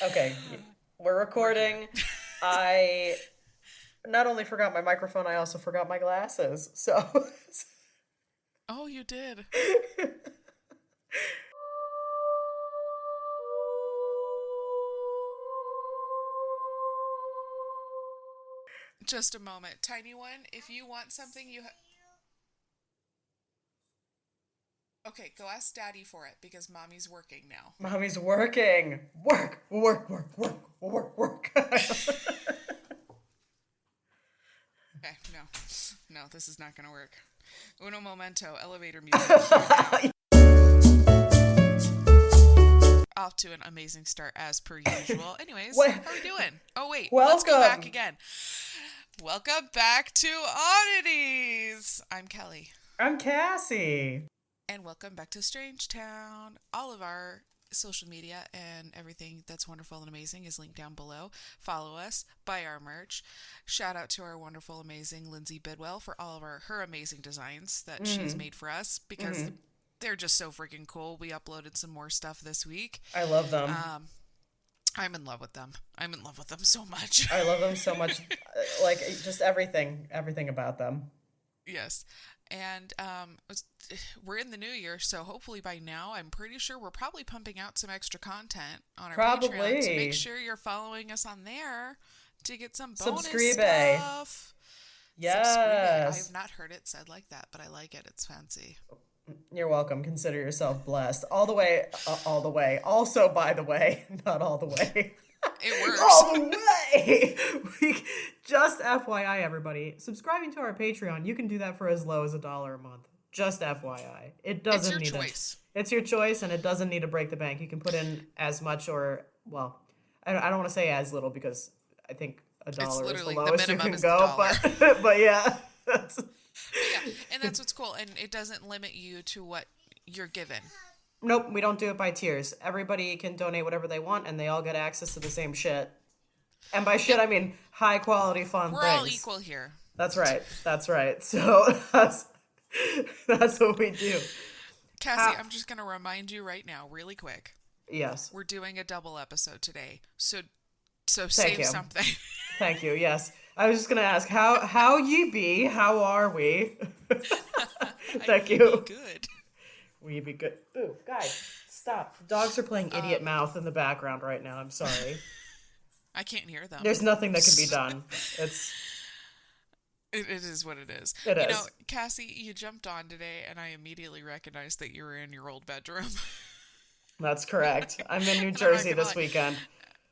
Okay, we're We're here. recording. I not only forgot my microphone, I also forgot my glasses. So, Oh, you did. Just a moment. Tiny one, if you want something, Okay, go ask Daddy for it because Mommy's working now. mommy's working. Work, work, work, work, work, work. Okay, no. No, this is not going to work. Uno momento, elevator music, cue now. Off to an amazing start as per usual. Anyways, What? how are we doing? Oh, wait, let's go back Welcome. again. Welcome back to Oddities. I'm Kelly. I'm Cassie. And welcome back to Strange Town. All of our social media and everything that's wonderful and amazing is linked down below. Follow us, buy our merch. Shout out to our wonderful, amazing Lindsay Bidwell for all of her amazing designs that she's Mm-hmm. made for us because Mm-hmm. they're just so freaking cool. We uploaded some more stuff this week. I love them. Um, I'm in love with them. I'm in love with them so much. I love them so much. Like just everything about them. Yes. And we're in the new year, so hopefully by now, I'm pretty sure we're probably pumping out some extra content on our Patreon. So make Probably. sure you're following us on there to get some bonus Subscribe. stuff. Subscribe. I Yes. have not heard it said like that, but I like it. It's fancy. You're welcome. Consider yourself blessed. All the way. Also, by the way, not all the way. It works. All the way. Just FYI, everybody, subscribing to our Patreon, you can do that for as low as $1 a month. Just FYI. It It's doesn't your need it. choice. It's your choice, and it doesn't need to break the bank. You can put in as much or, well, I don't want to say as little because I think a It's dollar is the literally the lowest you minimum can is the go, dollar. but yeah. That's, But yeah, and that's what's cool. And it doesn't limit you to what you're given. nope, we don't do it by tiers. Everybody can donate whatever they want, and they all get access to the same shit. And by shit, Yep, I mean high quality, fun we're all things. equal here. That's right. That's right. So that's what we do. Cassie, How, I'm just going to remind you right now, really quick. yes. We're doing a double episode today. So Thank save you. something. Thank you. Yes. I was just gonna ask how ye be? How are we? Thank Ye be you. good. We be good. Ooh, guys, stop. The dogs are playing idiot Um, mouth in the background right now. I'm sorry. I can't hear them. There's nothing that can be done. It's It is what it is. it You know, is. Cassie, you jumped on today, and I immediately recognized that you were in your old bedroom. That's correct. I'm in New And I'm not Jersey gonna this lie. weekend.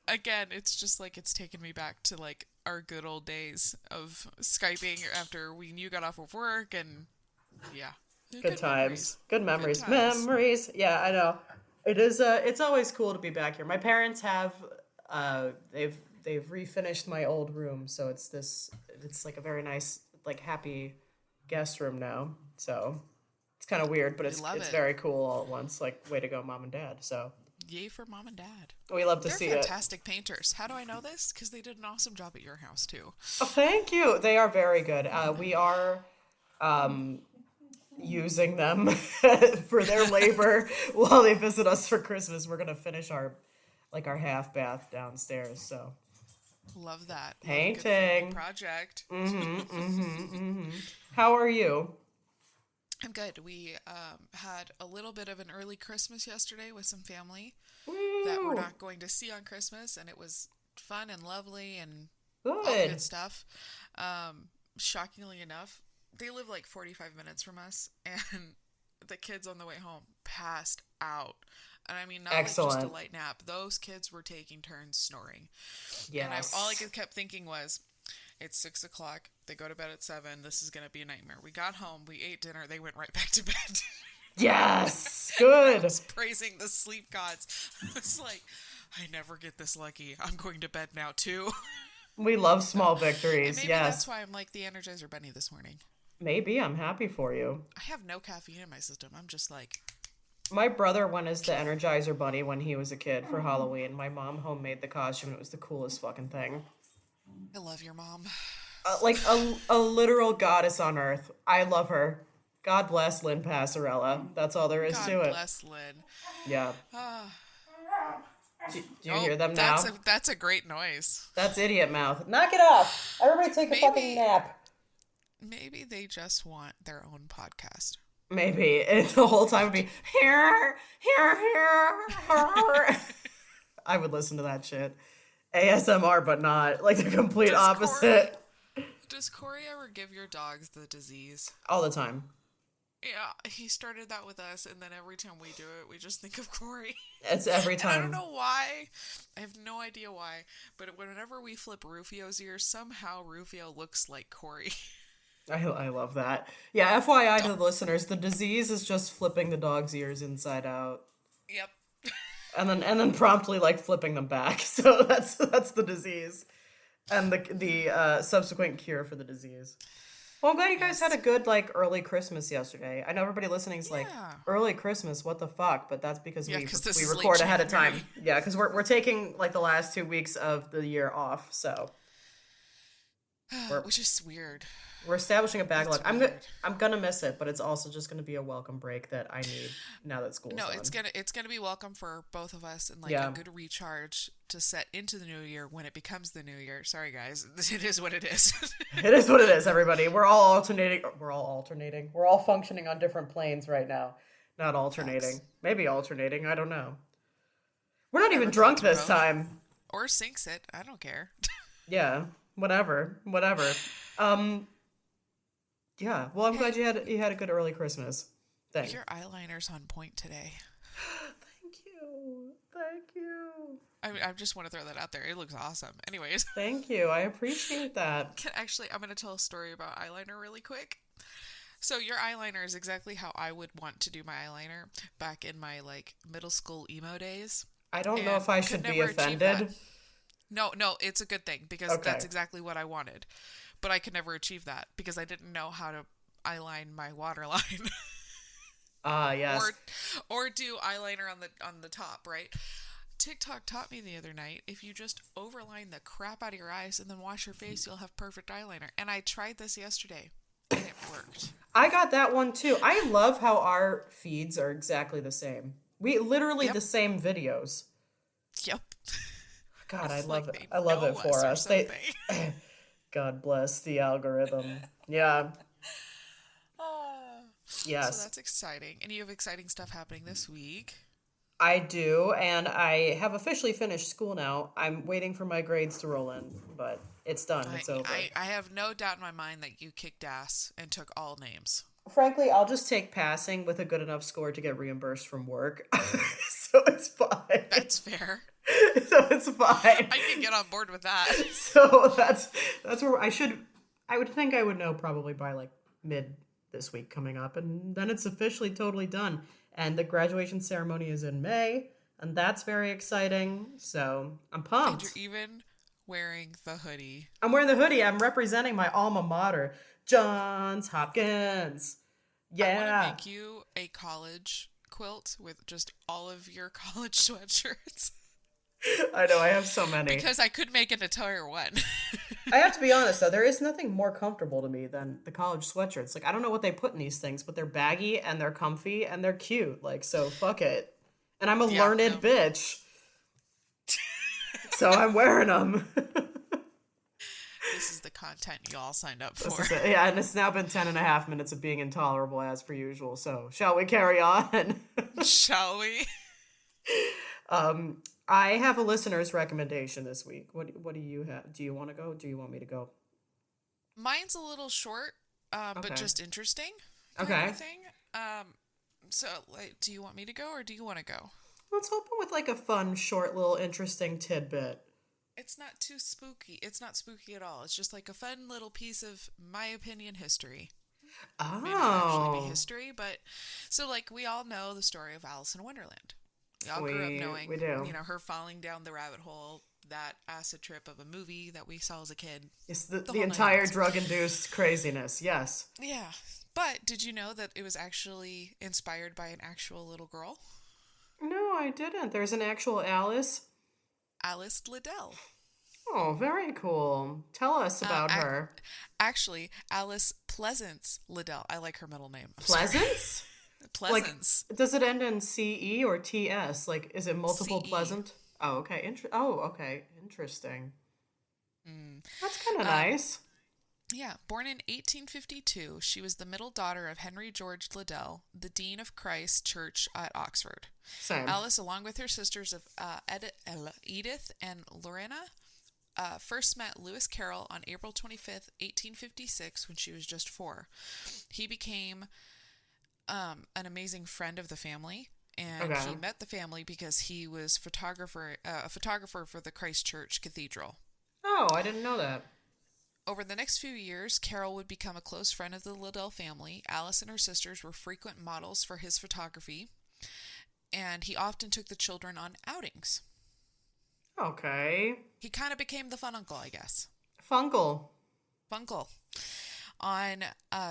Again, it's just like it's taken me back to like our good old days of Skyping after you got off of work, and yeah, Good good times. memories. Good Good memories. times. Memories. Yeah, I know. It is it's always cool to be back here. My parents have they've refinished my old room, so it's like a very nice like happy guest room now. So it's kind of weird, but We it's love it's it. very cool all at once. Like way to go, mom and dad. So Yay for mom and dad. we love to They're see it. fantastic painters. How do I know this? Because they did an awesome job at your house too. Oh, thank you. They are very good. We are using them for their labor while they visit us for Christmas. We're gonna finish our half bath downstairs. So Love that. Love a good family painting. project. How are you? I'm good. We had a little bit of an early Christmas yesterday with some family that we're Woo! not going to see on Christmas, and it was fun and lovely and all the good Good. stuff. Shockingly enough, they live like 45 minutes from us, and the kids on the way home passed out. And I mean, not like just a Excellent. light nap. Those kids were taking turns snoring. And all I Yes. kept thinking was, it's 6 o'clock. They go to bed at 7. This is going to be a nightmare. We got home. We ate dinner. They went right back to bed. Yes. And I Good. was praising the sleep gods. I was like, I never get this lucky. I'm going to bed now, too. We love So, small and victories. maybe that's Yes. why I'm like the Energizer Bunny this morning. Maybe I'm happy for you. I have no caffeine in my system. I'm just like, My brother went as the Energizer Bunny when he was a kid for Halloween. My mom homemade the costume. It was the coolest fucking thing. I love your mom. Like a literal goddess on earth. I love her. God bless Lynn Passarella. That's all there is God to it. bless Lynn. Yeah. Ah, Do you hear them now? That's a great noise. That's idiot mouth. Knock it off. Everybody take a fucking nap. Maybe they just want their own podcast. Maybe. And the whole time would be, here. I would listen to that shit. ASMR, but not. Like the complete opposite. Does Corey ever give your dogs the disease? All the time. Yeah, he started that with us, and then every time we do it, we just think of Corey. It's every time. And I don't know why. I have no idea why. But whenever we flip Rufio's ear, somehow Rufio looks like Corey. I love that. Yeah, FYI to the listeners, the disease is just flipping the dog's ears inside out. Yep. And then promptly like flipping them back. So that's the disease. And the subsequent cure for the disease. Well, I'm glad you guys had a good like early Christmas yesterday. I know everybody listening's like, early Christmas, what the fuck? But that's because we record ahead of time. Yeah, because we're taking like the last 2 weeks of the year off, so which is weird. We're establishing a backlog. I'm gonna miss it, but it's also just gonna be a welcome break that I need now that school's done. It's gonna be welcome for both of us and like a good recharge to set into the new year when it becomes the new year. Sorry guys, it is what it is. It is what it is, everybody. We're all alternating. We're all functioning on different planes right now. Not alternating. Facts. Maybe alternating. I don't know. We're not even drunk this time. Or sinks it. I don't care. Yeah. Whatever. Yeah, well, I'm glad you had a good early Christmas. Thanks. Your eyeliner's on point today. Thank you. I just want to throw that out there. It looks awesome. Anyways. Thank you. I appreciate that. Actually, I'm going to tell a story about eyeliner really quick. So your eyeliner is exactly how I would want to do my eyeliner back in my like middle school emo days. I don't know if I should be offended. No, it's a good thing because that's exactly what I wanted. But I could never achieve that because I didn't know how to eyeline my waterline. Yes. Or do eyeliner on the top, right? TikTok taught me the other night, if you just overline the crap out of your eyes and then wash your face, you'll have perfect eyeliner. And I tried this yesterday, and it worked. I got that one too. I love how our feeds are exactly the same. We literally the same videos. Yep. God, I love it. I love it for us. God bless the algorithm. Yeah. Yes. So that's exciting. And you have exciting stuff happening this week. I do, and I have officially finished school now. I'm waiting for my grades to roll in, but it's done. It's over. I have no doubt in my mind that you kicked ass and took all names. Frankly, I'll just take passing with a good enough score to get reimbursed from work. So it's fine. That's fair. So it's fine. I can get on board with that. So that's where I would think I would know probably by like mid this week coming up, and then it's officially totally done. And the graduation ceremony is in May, and that's very exciting. So I'm pumped. And you're even wearing the hoodie. I'm wearing the hoodie. I'm representing my alma mater, Johns Hopkins. Yeah. I want to make you a college quilt with just all of your college sweatshirts. I know, I have so many. Because I could make an entire one. I have to be honest, though, there is nothing more comfortable to me than the college sweatshirts. Like, I don't know what they put in these things, but they're baggy and they're comfy and they're cute. Like, so fuck it. And I'm a learned bitch. So I'm wearing them. This is the content you all signed up for. Yeah, and it's now been 10.5 minutes of being intolerable as per usual. So shall we carry on? Shall we? I have a listener's recommendation this week. What do you have? Do you want to go? Do you want me to go? Mine's a little short, but just interesting. Okay. So, like, do you want me to go or do you want to go? Let's open with like a fun, short, little interesting tidbit. It's not too spooky. It's not spooky at all. It's just like a fun little piece of my opinion history. Oh. Maybe not actually be history, but so like we all know the story of Alice in Wonderland. We all grew up knowing, her falling down the rabbit hole, that acid trip of a movie that we saw as a kid. It's the entire drug-induced craziness, yes. Yeah. But did you know that it was actually inspired by an actual little girl? No, I didn't. There's an actual Alice. Alice Liddell. Oh, very cool. Tell us about her. Actually, Alice Pleasance Liddell. I like her middle name. Pleasance? Pleasance. Like, does it end in CE or TS? Like, is it multiple CE. pleasant? Oh, okay. Okay. Interesting. Mm. That's kind of Um, nice. yeah, born in 1852, she was the middle daughter of Henry George Liddell, the Dean of Christ Church at Oxford. Same. Alice, along with her sisters of Edith and Lorena, first met Lewis Carroll on April 25th, 1856, when she was just 4. He became an amazing friend of the family, and Okay. he met the family because he was a photographer for the Christ Church Cathedral. Oh, I didn't know that. Over the next few years, Carroll would become a close friend of the Liddell family. Alice and her sisters were frequent models for his photography, and he often took the children on outings. Okay. He kind of became the fun uncle, I guess. Fungal. Funkle. On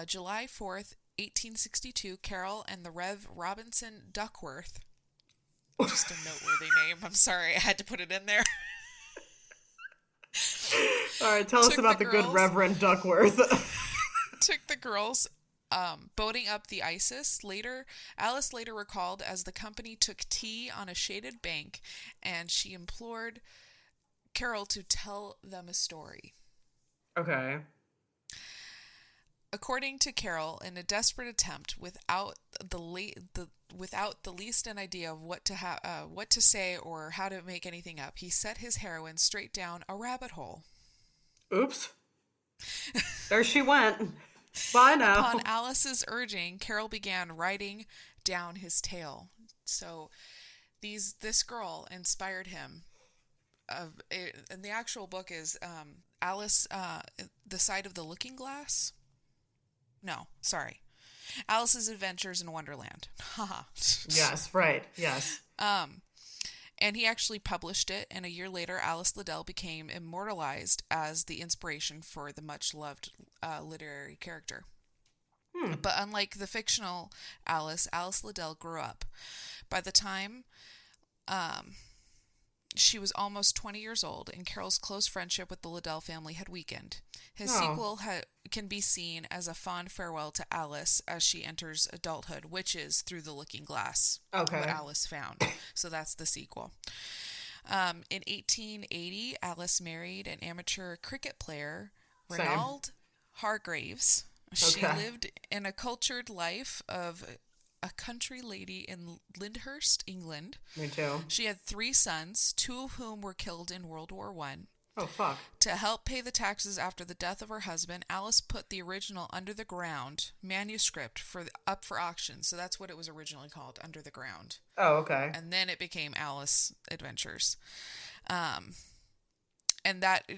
July 4th, 1862, Carroll and the Rev. Robinson Duckworth, just a noteworthy name, I'm sorry, I had to put it in there, All right, tell us took the about the good girls Reverend Duckworth. took the girls boating up the Isis. Alice later recalled as the company took tea on a shaded bank, and she implored Carol to tell them a story. Okay. According to Carol, in a desperate attempt, without the least an idea of what to say or how to make anything up, he set his heroine straight down a rabbit hole. Oops. There she went. Bye Upon now. Alice's urging, Carol began writing down his tale. So this girl inspired him. And the actual book is Alice, The Side of the Looking Glass. No, sorry. Alice's Adventures in Wonderland. Haha. Yes, right. Yes. And he actually published it, and a year later, Alice Liddell became immortalized as the inspiration for the much loved literary character. Hmm. But unlike the fictional Alice, Alice Liddell grew up. By the time she was almost 20 years old, and Carol's close friendship with the Liddell family had weakened. His Oh. sequel can be seen as a fond farewell to Alice as she enters adulthood, which is Through the Looking Glass, what Okay. Alice found. So that's the sequel. In 1880, Alice married an amateur cricket player, Same. Ranald Hargraves. She Okay. lived in a cultured life of a country lady in Lyndhurst, England. Me too. She had 3 sons, 2 of whom were killed in World War One. Oh, fuck. To help pay the taxes after the death of her husband, Alice put the original Under the Ground manuscript up for auction. So that's what it was originally called, Under the Ground. Oh, okay. And then it became Alice Adventures. And that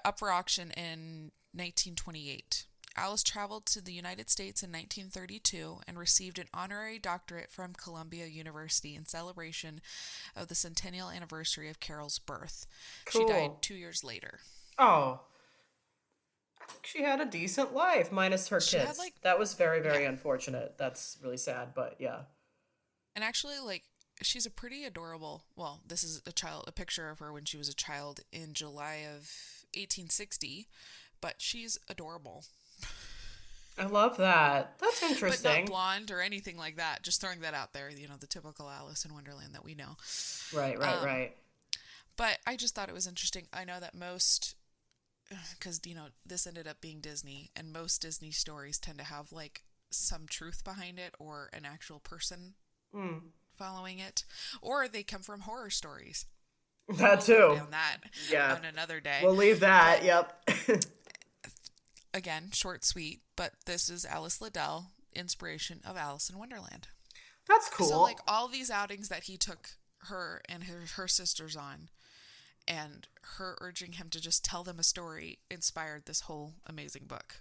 up for auction in 1928. Alice traveled to the United States in 1932 and received an honorary doctorate from Columbia University in celebration of the centennial anniversary of Carol's birth. Cool. She died 2 years later. Oh. She had a decent life, minus her She had, kids. like, That was very, very yeah. unfortunate. That's really sad, but yeah. And actually, like, she's a pretty adorable. Well, this is a picture of her when she was a child in July of 1860, but she's adorable. I love that. That's But not interesting. blonde or anything like that. Just throwing that out there, the typical Alice in Wonderland that we know. Right, right, Um, right. But I just thought it was interesting. I know that because, this ended up being Disney, and most Disney stories tend to have, like, some truth behind it or an actual person Mm. following it. Or they come from horror stories. That We'll go too. down that Yeah. on another day. We'll leave that. But Yep. again, short, sweet. But this is Alice Liddell, inspiration of Alice in Wonderland. That's cool. So, like, all these outings that he took her and her sisters on, and her urging him to just tell them a story, inspired this whole amazing book.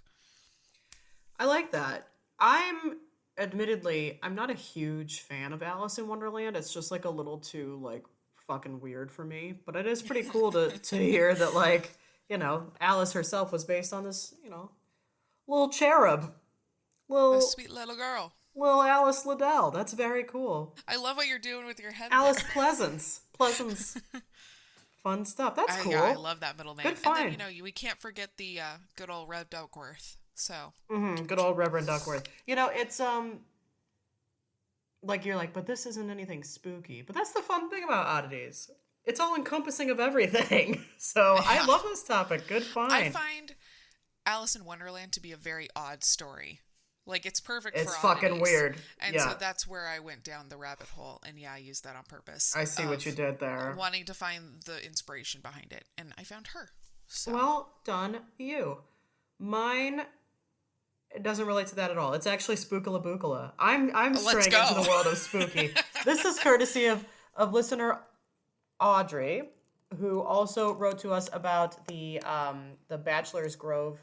I like that. I'm not a huge fan of Alice in Wonderland. It's just like a little too like fucking weird for me. But it is pretty cool to hear that like, Alice herself was based on this, little cherub. A Little sweet little girl. little Alice Liddell. That's very cool. I love what you're doing with your head Alice there. Pleasance. Pleasance. Fun stuff. That's cool. Yeah, I love that middle name. Good And find. then, we can't forget the good old Red Duckworth. So, Good old Reverend Duckworth. It's like you're like, but this isn't anything spooky. But that's the fun thing about oddities. it's all encompassing of everything. So I Yeah. love this topic. Good I find. find Alice in Wonderland to be a very odd story. Like, it's perfect for It's fucking oddities. weird. And so Yeah, that's where I went down the rabbit hole. And yeah, I used that on purpose I see what you of did there. wanting to find the inspiration behind it. And I found her. So, Well done, you. Mine, it doesn't relate to that at all. It's actually Spookala Bookala. I'm let's straying into go. the world of spooky. This is courtesy of listener Audrey, who also wrote to us about the Bachelor's Grove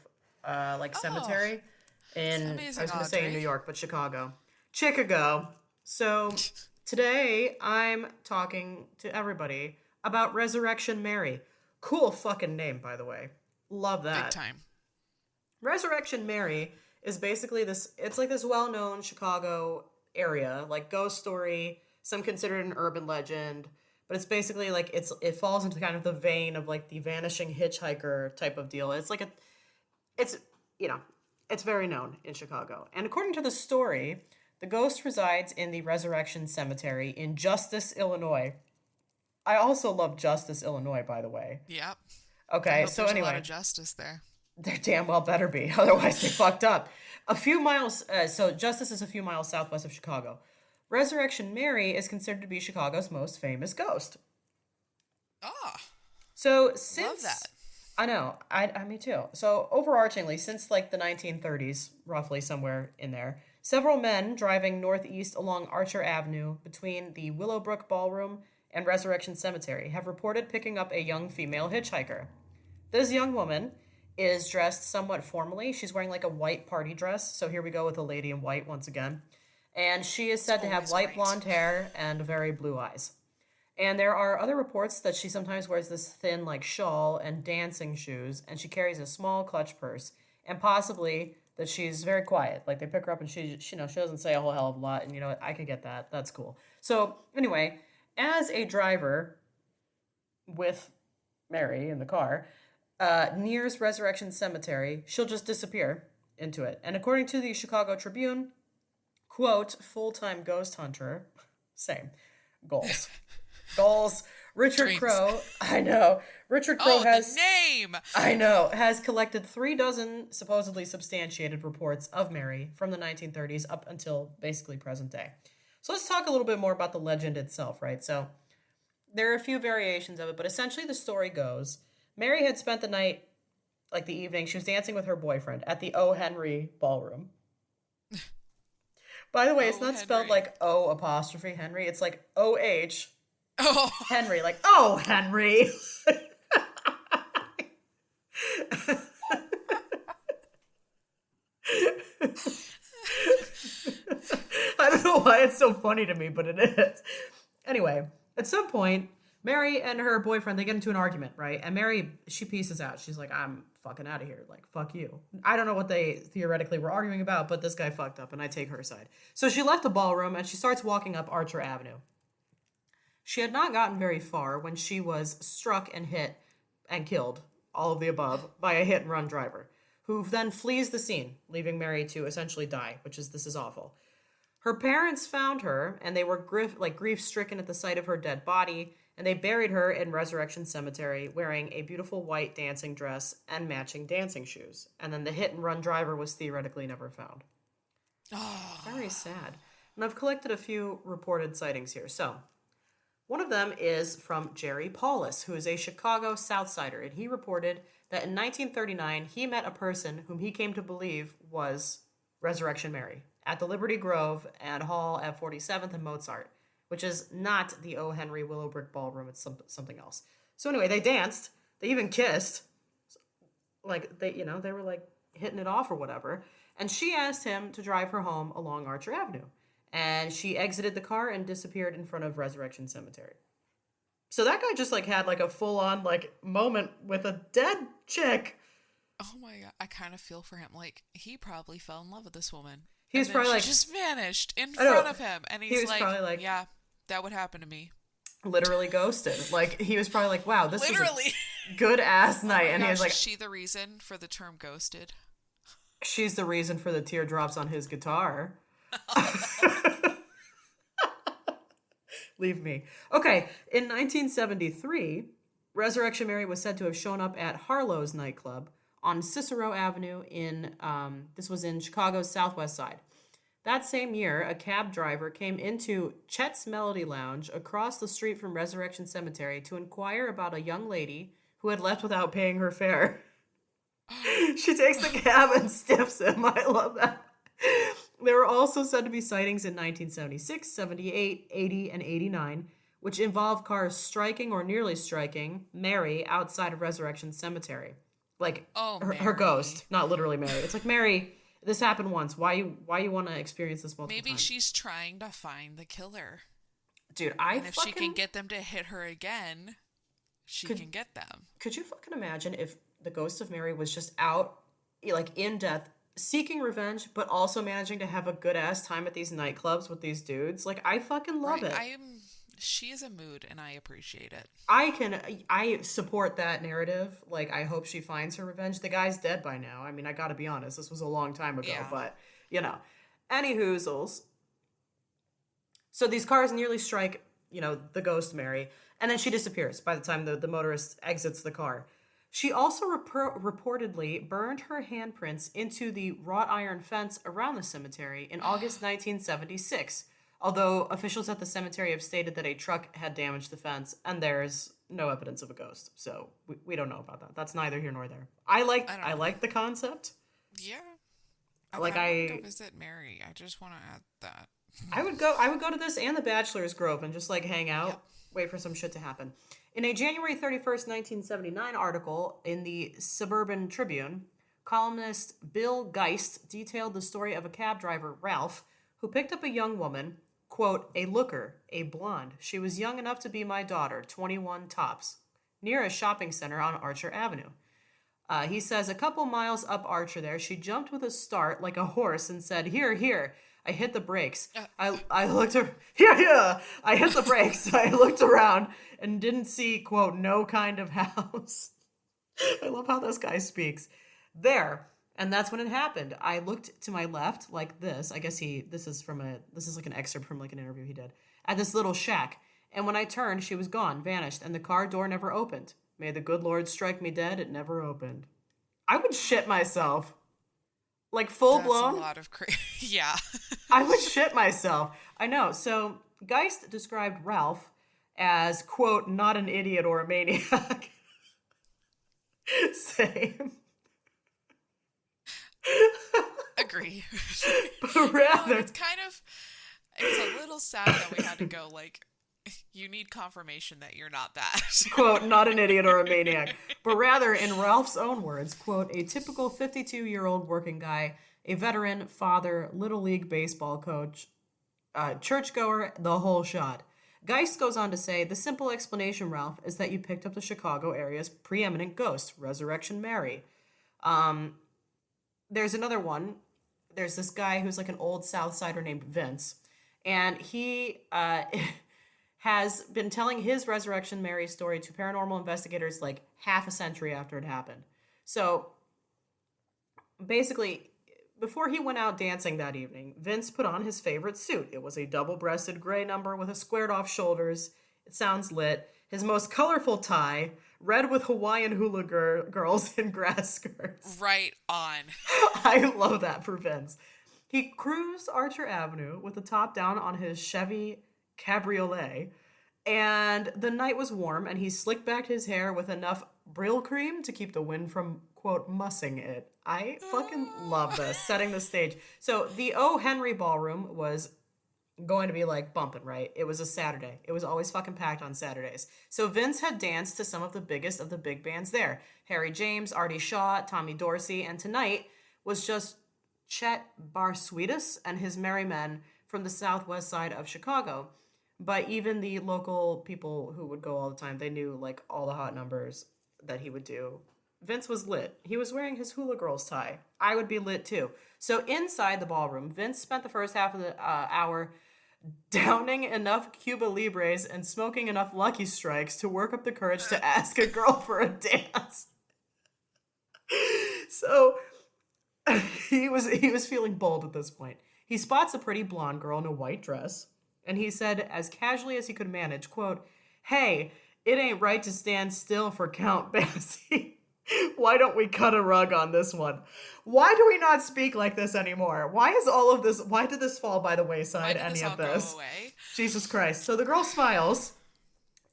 like cemetery in, I amazing, was going to say in Audrey. New York, but Chicago. So today I'm talking to everybody about Resurrection Mary. Cool fucking name, by the way. Love that. Big time. Resurrection Mary is basically this, it's like this well-known Chicago area, like ghost story, some consider it an urban legend, but it's basically like it falls into kind of the vein of like the vanishing hitchhiker type of deal. It's like it's you know, it's very known in Chicago. And according to the story, the ghost resides in the Resurrection Cemetery in Justice, Illinois. I also love Justice, Illinois, by the way. Yep. Okay, Hope so there's a lot anyway, of justice there. there damn well better be, otherwise they fucked up. A few miles, so Justice is a few miles southwest of Chicago. Resurrection Mary is considered to be Chicago's most famous ghost. Ah, So love that. I know, I me too. So overarchingly, since like the 1930s, roughly somewhere in there, several men driving northeast along Archer Avenue between the Willowbrook Ballroom and Resurrection Cemetery have reported picking up a young female hitchhiker. This young woman is dressed somewhat formally. She's wearing like a white party dress. So here we go with a lady in white once again. And she is said to have Always light white. blonde hair and very blue eyes. And there are other reports that she sometimes wears this thin like shawl and dancing shoes, and she carries a small clutch purse, and possibly that she's very quiet. Like they pick her up and she doesn't say a whole hell of a lot, and you know what, I can get that. That's cool. So anyway, as a driver with Mary in the car, nears Resurrection Cemetery, she'll just disappear into it. And according to the Chicago Tribune, quote, full-time ghost hunter, same, goals. Goals. Richard Dreams. Crow, I know. Richard Crow Oh, has, the name! I know, has collected 36 supposedly substantiated reports of Mary from the 1930s up until basically present day. So let's talk a little bit more about the legend itself, right? So there are a few variations of it, but essentially the story goes Mary had spent the night, like the evening, she was dancing with her boyfriend at the O. Henry Ballroom. By the way, it's O. not spelled Henry. like O apostrophe Henry. It's like O-H Oh, Henry, like, oh, Henry. I don't know why it's so funny to me, but it is. Anyway, at some point, Mary and her boyfriend, they get into an argument, right? And Mary, she pieces out. She's like, I'm fucking out of here. Like, fuck you. I don't know what they theoretically were arguing about, but this guy fucked up, and I take her side. So she left the ballroom, and she starts walking up Archer Avenue. She had not gotten very far when she was struck and hit and killed, all of the above, by a hit-and-run driver, who then flees the scene, leaving Mary to essentially die, this is awful. Her parents found her, and they were grief-stricken at the sight of her dead body, and they buried her in Resurrection Cemetery wearing a beautiful white dancing dress and matching dancing shoes. And then the hit-and-run driver was theoretically never found. oh. Very sad. And I've collected a few reported sightings here. So, one of them is from Jerry Paulus, who is a Chicago Southsider, and he reported that in 1939 he met a person whom he came to believe was Resurrection Mary at the Liberty Grove and Hall at 47th and Mozart, which is not the O. Henry Willowbrook Ballroom. It's something else. So anyway, they danced. They even kissed. Like, they were like hitting it off or whatever. And she asked him to drive her home along Archer Avenue. And she exited the car and disappeared in front of Resurrection Cemetery. So that guy just like had like a full-on like moment with a dead chick. Oh my god, I kind of feel for him. Like, he probably fell in love with this woman. He was And then probably she like, just vanished in I know. front of him. And He he's was like, probably like- yeah, that would happen to me. literally ghosted. Like he was probably like, wow, this Literally. was a good ass night. And he was Gosh, like, is she the reason for the term ghosted? she's the reason for the teardrops on his guitar. Leave me. Okay, in 1973, Resurrection Mary was said to have shown up at Harlow's nightclub on Cicero Avenue this was in Chicago's Southwest Side. That same year, a cab driver came into Chet's Melody Lounge across the street from Resurrection Cemetery to inquire about a young lady who had left without paying her fare. She takes the cab and stiffs him. I love that. There were also said to be sightings in 1976, 78, 80, and 89, which involved cars striking or nearly striking Mary outside of Resurrection Cemetery. Like, her ghost, not literally Mary. It's like, Mary, this happened once. Why you want to experience this multiple Maybe times? she's trying to find the killer. Dude, And if she can get them to hit her again, she can get them. Could you fucking imagine if the ghost of Mary was just out, like, in death, seeking revenge, but also managing to have a good-ass time at these nightclubs with these dudes? Like, I fucking love it. She is a mood, and I appreciate it. I support that narrative. Like, I hope she finds her revenge. The guy's dead by now. I mean, I gotta be honest. This was a long time ago, but, Any hoozles. So these cars nearly strike, the ghost Mary, and then she disappears by the time the motorist exits the car. She also reportedly burned her handprints into the wrought iron fence around the cemetery in August 1976. Although officials at the cemetery have stated that a truck had damaged the fence, and there's no evidence of a ghost, so we don't know about that. That's neither here nor there. I like the concept. Yeah, I want to go visit Mary. I just want to add that. I would go to this and the Bachelor's Grove and just like hang out, wait for some shit to happen. In a January 31st, 1979 article in the Suburban Tribune, columnist Bill Geist detailed the story of a cab driver, Ralph, who picked up a young woman, quote, a looker, a blonde. She was young enough to be my daughter, 21 tops, near a shopping center on Archer Avenue. He says a couple miles up Archer there, she jumped with a start like a horse and said, here, here. I hit the brakes. I looked here. I hit the brakes. I looked around and didn't see, quote, no kind of house. I love how this guy speaks. There. And that's when it happened. I looked to my left like this. I guess this is like an excerpt from like an interview he did. At this little shack. And when I turned, she was gone, vanished, and the car door never opened. May the good Lord strike me dead, it never opened. I would shit myself. Like full blown. That's a lot of yeah. I would shit myself. I know. So Geist described Ralph as, quote, not an idiot or a maniac. Same. Agree. But rather, it's a little sad that we had to go like, you need confirmation that you're not that. Quote, not an idiot or a maniac. But rather, in Ralph's own words, quote, a typical 52-year-old working guy, a veteran, father, Little League baseball coach, churchgoer, the whole shot. Geist goes on to say, the simple explanation, Ralph, is that you picked up the Chicago area's preeminent ghost, Resurrection Mary. There's another one. There's this guy who's like an old South Sider named Vince. And he has been telling his Resurrection Mary story to paranormal investigators like half a century after it happened. So basically, before he went out dancing that evening, Vince put on his favorite suit. It was a double-breasted gray number with a squared-off shoulders. It sounds lit. His most colorful tie, red with Hawaiian hula girls in grass skirts. Right on. I love that for Vince. He cruised Archer Avenue with the top down on his Chevy Cabriolet, and the night was warm, and he slicked back his hair with enough Brill cream to keep the wind from, quote, mussing it. I fucking love this, setting the stage. So the O. Henry Ballroom was going to be like bumping, right? It was a Saturday. It was always fucking packed on Saturdays. So Vince had danced to some of the biggest of the big bands there. Harry James, Artie Shaw, Tommy Dorsey, and tonight was just Chet Barsweetis and his merry men from the southwest side of Chicago. But even the local people who would go all the time, they knew like all the hot numbers that he would do. Vince was lit. He was wearing his hula girls tie. I would be lit too. So inside the ballroom, Vince spent the first half of the hour downing enough Cuba Libres and smoking enough Lucky Strikes to work up the courage to ask a girl for a dance. So he was feeling bold at this point. He spots a pretty blonde girl in a white dress And he said, as casually as he could manage, quote, "Hey, it ain't right to stand still for Count Basie. Why don't we cut a rug on this one?" Why do we not speak like this anymore? Why is all of this, why did this fall by the Why wayside, did any this all of go this? away? Jesus Christ. So the girl smiles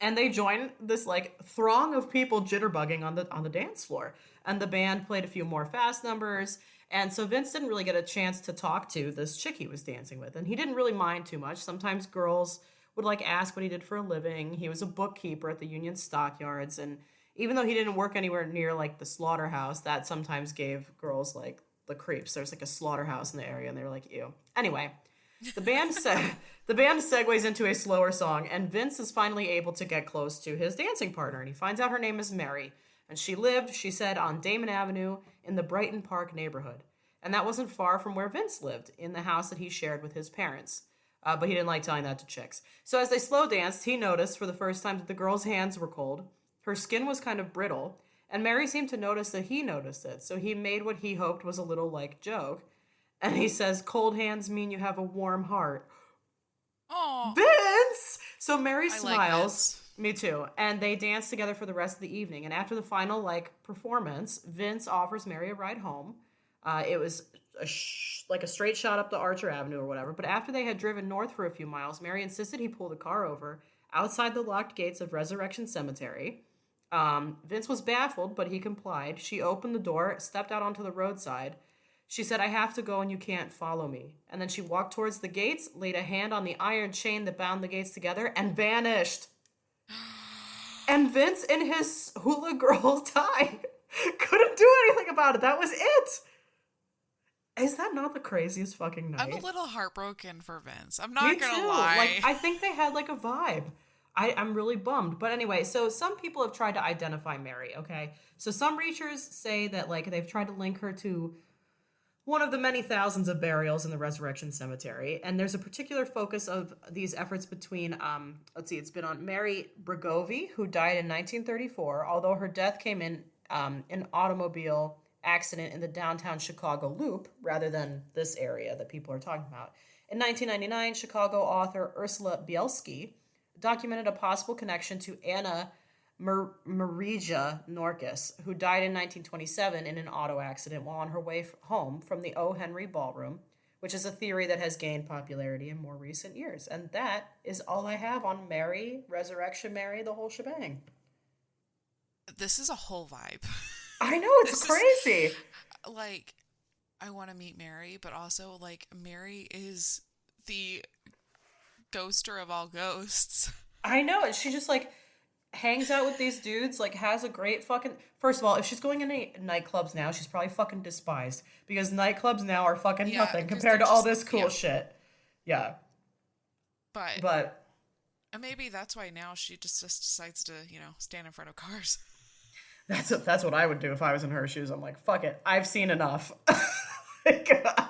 and they join this like throng of people jitterbugging on the dance floor. And the band played a few more fast numbers. And so Vince didn't really get a chance to talk to this chick he was dancing with. And he didn't really mind too much. Sometimes girls would like ask what he did for a living. He was a bookkeeper at the Union Stockyards, and even though he didn't work anywhere near like the slaughterhouse, that sometimes gave girls like the creeps. There's like a slaughterhouse in the area, and they were like, "Ew." Anyway, the band the band segues into a slower song, and Vince is finally able to get close to his dancing partner, and he finds out her name is Mary, and she lived, she said, on Damon Avenue in the Brighton Park neighborhood, and that wasn't far from where Vince lived, in the house that he shared with his parents. But he didn't like telling that to chicks. So as they slow danced, he noticed for the first time that the girl's hands were cold. Her skin was kind of brittle, and Mary seemed to notice that he noticed it. So he made what he hoped was a little like joke, and he says, "Cold hands mean you have a warm heart." Oh, Vince! So Mary I like smiles. Vince. Me too. And they dance together for the rest of the evening. And after the final like performance, Vince offers Mary a ride home. It was like a straight shot up to Archer Avenue or whatever. But after they had driven north for a few miles, Mary insisted he pull the car over outside the locked gates of Resurrection Cemetery. Vince was baffled, but he complied. She opened the door, stepped out onto the roadside. She said, "I have to go and you can't follow me." And then she walked towards the gates, laid a hand on the iron chain that bound the gates together, and vanished. And Vince, in his hula girl tie, couldn't do anything about it. That was it. Is that not the craziest fucking night? I'm a little heartbroken for Vince. I'm Me not gonna too. lie. Like, I think they had like a vibe. I'm really bummed. But anyway, so some people have tried to identify Mary, okay? So some researchers say that like they've tried to link her to one of the many thousands of burials in the Resurrection Cemetery. And there's a particular focus of these efforts between, let's see, it's been on Mary Bregovi, who died in 1934, although her death came in an automobile accident in the downtown Chicago Loop, rather than this area that people are talking about. In 1999, Chicago author Ursula Bielski documented a possible connection to Anna Marija Norkus, who died in 1927 in an auto accident while on her way home from the O. Henry Ballroom, which is a theory that has gained popularity in more recent years. And that is all I have on Mary, Resurrection Mary, the whole shebang. This is a whole vibe. I know, it's This crazy. Like, I want to meet Mary, but also, like, Mary is the ghoster of all ghosts. I know, and she just like hangs out with these dudes, like has a great fucking. First of all, if she's going into nightclubs now, she's probably fucking despised because nightclubs now are fucking Yeah, nothing 'cause compared to they're all just- this cool yeah. shit. Yeah, But but and maybe that's why now she just decides to, stand in front of cars. that's what I would do if I was in her shoes. I'm like, fuck it, I've seen enough. Like,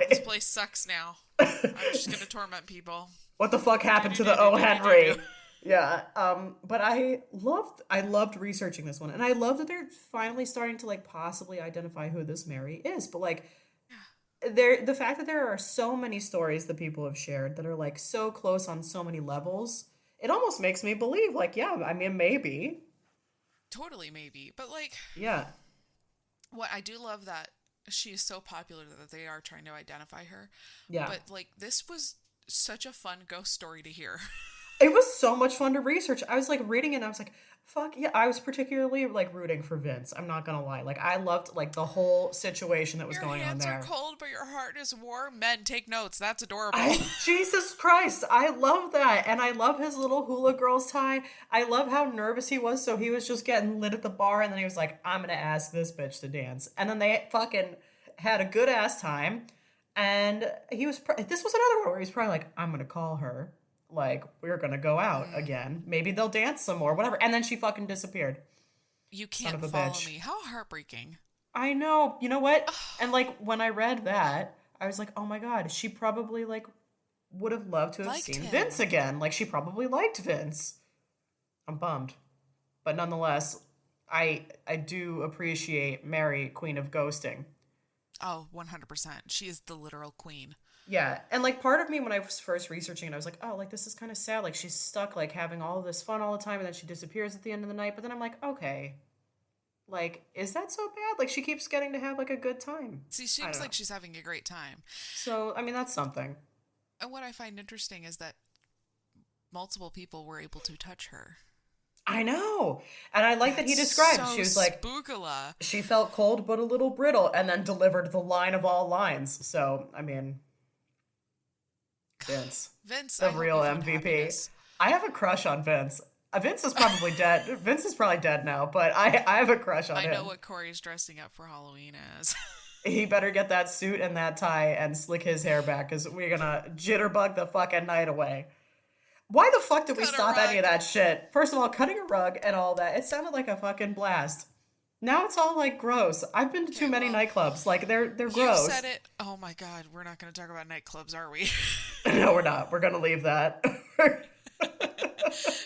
This place sucks now. I'm just gonna torment people. what the fuck happened to the O. Henry? Yeah, but I loved researching this one, and I love that they're finally starting to like possibly identify who this Mary is. But like, the fact that there are so many stories that people have shared that are like so close on so many levels, it almost makes me believe like, yeah, I mean, maybe, Totally, maybe. But like, yeah, what I do love that she is so popular that they are trying to identify her. yeah. But like, this was such a fun ghost story to hear. It was so much fun to research. I was like reading it and I was like, fuck yeah. I was particularly like rooting for Vince. I'm not gonna lie. Like I loved like the whole situation that was Your going on hands there. are cold, but your heart is warm. Men, take notes. That's adorable. Jesus Christ, I love that. And I love his little hula girl's tie. I love how nervous he was. So he was just getting lit at the bar and then he was like, "I'm gonna ask this bitch to dance." And then they fucking had a good ass time. And he was, this was another one where he's probably like, "I'm gonna call her. Like, we're gonna go out again. Maybe they'll dance some more, whatever." And then she fucking disappeared. You Son can't of a follow bitch. me. How heartbreaking. I know. You know what? And like when I read that, I was like, "Oh my god, she probably like would have loved to have Liked seen him. Vince again. Like she probably liked Vince." I'm bummed. But nonetheless, I do appreciate Mary, Queen of Ghosting. Oh, 100%. She is the literal queen. Yeah, and like part of me when I was first researching it, I was like, oh, like this is kind of sad. Like she's stuck like having all this fun all the time, and then she disappears at the end of the night. But then I'm like, okay, like is that so bad? Like she keeps getting to have like a good time. She I seems don't know. like she's having a great time. So I mean, that's something. And what I find interesting is that multiple people were able to touch her. I know, and I like that he That's described. so She was like, spookala. she felt cold but a little brittle, and then delivered the line of all lines. So I mean, Vince, Vince, the I hope real you found MVP. happiness. I have a crush on Vince. Vince is probably dead. Vince is probably dead now, but I have a crush on I know him. what Corey's dressing up for Halloween as. He better get that suit and that tie and slick his hair back because we're gonna jitterbug the fucking night away. Why the fuck did we Cut a stop any of rug. that shit? First of all, cutting a rug and all that, it sounded like a fucking blast. Now it's all like gross. I've been to too Okay, many well, nightclubs. Like they're you've gross. said it. Oh my god, we're not going to talk about nightclubs, are we? No, we're not. We're gonna leave that.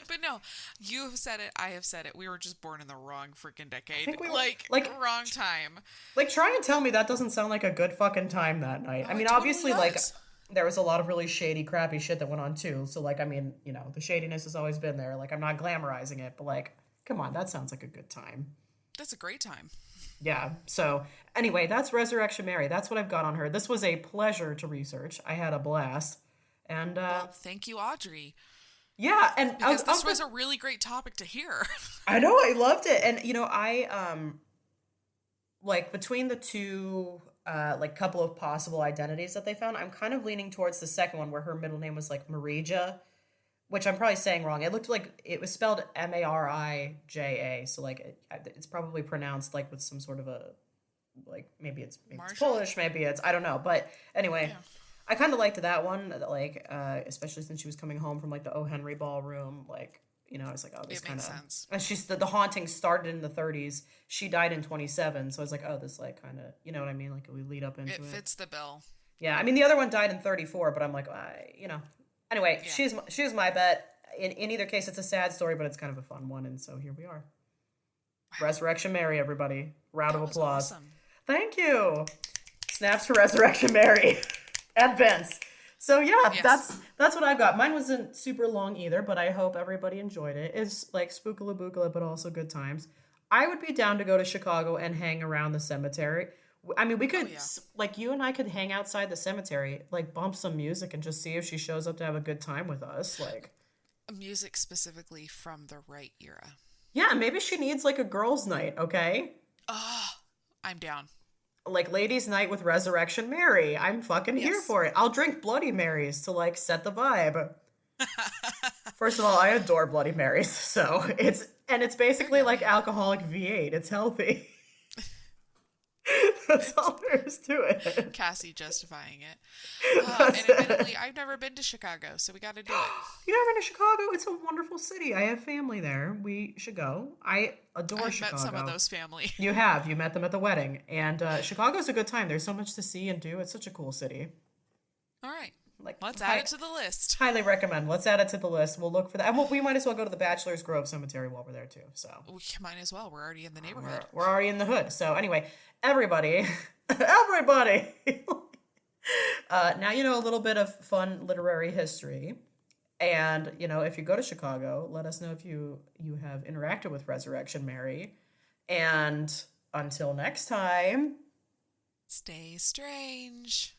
But no, you have said it. I have said it. We were just born in the wrong freaking I decade. think we were Like, like wrong time. like try and tell me that doesn't sound like a good fucking time that night. Oh, I it mean, totally obviously, like does. there was a lot of really shady, crappy shit that went on too. So like, I mean, you know, the shadiness has always been there. Like, I'm not glamorizing it, but like, come on, that sounds like a good time. That's a great time. Yeah. So anyway, that's Resurrection Mary. That's what I've got on her. This was a pleasure to research. I had a blast, and Well, thank you, Audrey, yeah, and because this was a really great topic to hear. I know I loved it, and you know, I like between the two like couple of possible identities that they found, I'm kind of leaning towards the second one where her middle name was like Marija, which I'm probably saying wrong. It looked like it was spelled Marija, so like it's probably pronounced like with some sort of a like maybe it's Marsha? Polish, maybe it's I don't know. But anyway, Yeah. I kind of liked that one, like especially since she was coming home from like the O. Henry ballroom, like you know, I was like, oh, this It kind makes of, sense. and she's the haunting started in the 30s. She died in 27, so I was like, oh, this like kind of, you know what I mean? Like we lead up into It it. fits the bill. Yeah, I mean the other one died in 34, but I'm like, you know. Anyway, Yeah. she's my bet. In either case, it's a sad story, but it's kind of a fun one, and so here we are. Resurrection Mary, everybody. Round That of was applause. awesome. Thank you. Snaps for Resurrection Mary and Vince. So yeah, Yes. that's what I've got. Mine wasn't super long either, but I hope everybody enjoyed it. It's like spookala bookala, but also good times. I would be down to go to Chicago and hang around the cemetery. I mean, we could yeah. like you and I could hang outside the cemetery, like bump some music and just see if she shows up to have a good time with us. Like, Music specifically from the right era. yeah, maybe she needs like a girls' night, okay? Oh, I'm down. Like ladies' night with Resurrection Mary. I'm fucking here Yes. for it. I'll drink Bloody Marys to like set the vibe. First of all, I adore Bloody Marys, so it's basically like alcoholic V8. It's healthy. That's all there is to it. Cassie justifying it. That's And admittedly, I've never been to Chicago, so we got to do it. You never been to Chicago? It's a wonderful city. I have family there. We should go. I adore I've Chicago. met some of those family. You have. You met them at the wedding. And Chicago's a good time. There's so much to see and do. It's such a cool city. All right, Like, let's add it to the list. highly recommend. Let's add it to the list. We'll look for that. And we might as well go to the Bachelor's Grove Cemetery while we're there too. So We might as well. We're already in the neighborhood. we're already in the hood. So anyway, everybody, everybody. Now you know a little bit of fun literary history. And you know, if you go to Chicago, let us know if you have interacted with Resurrection Mary. And until next time. Stay strange.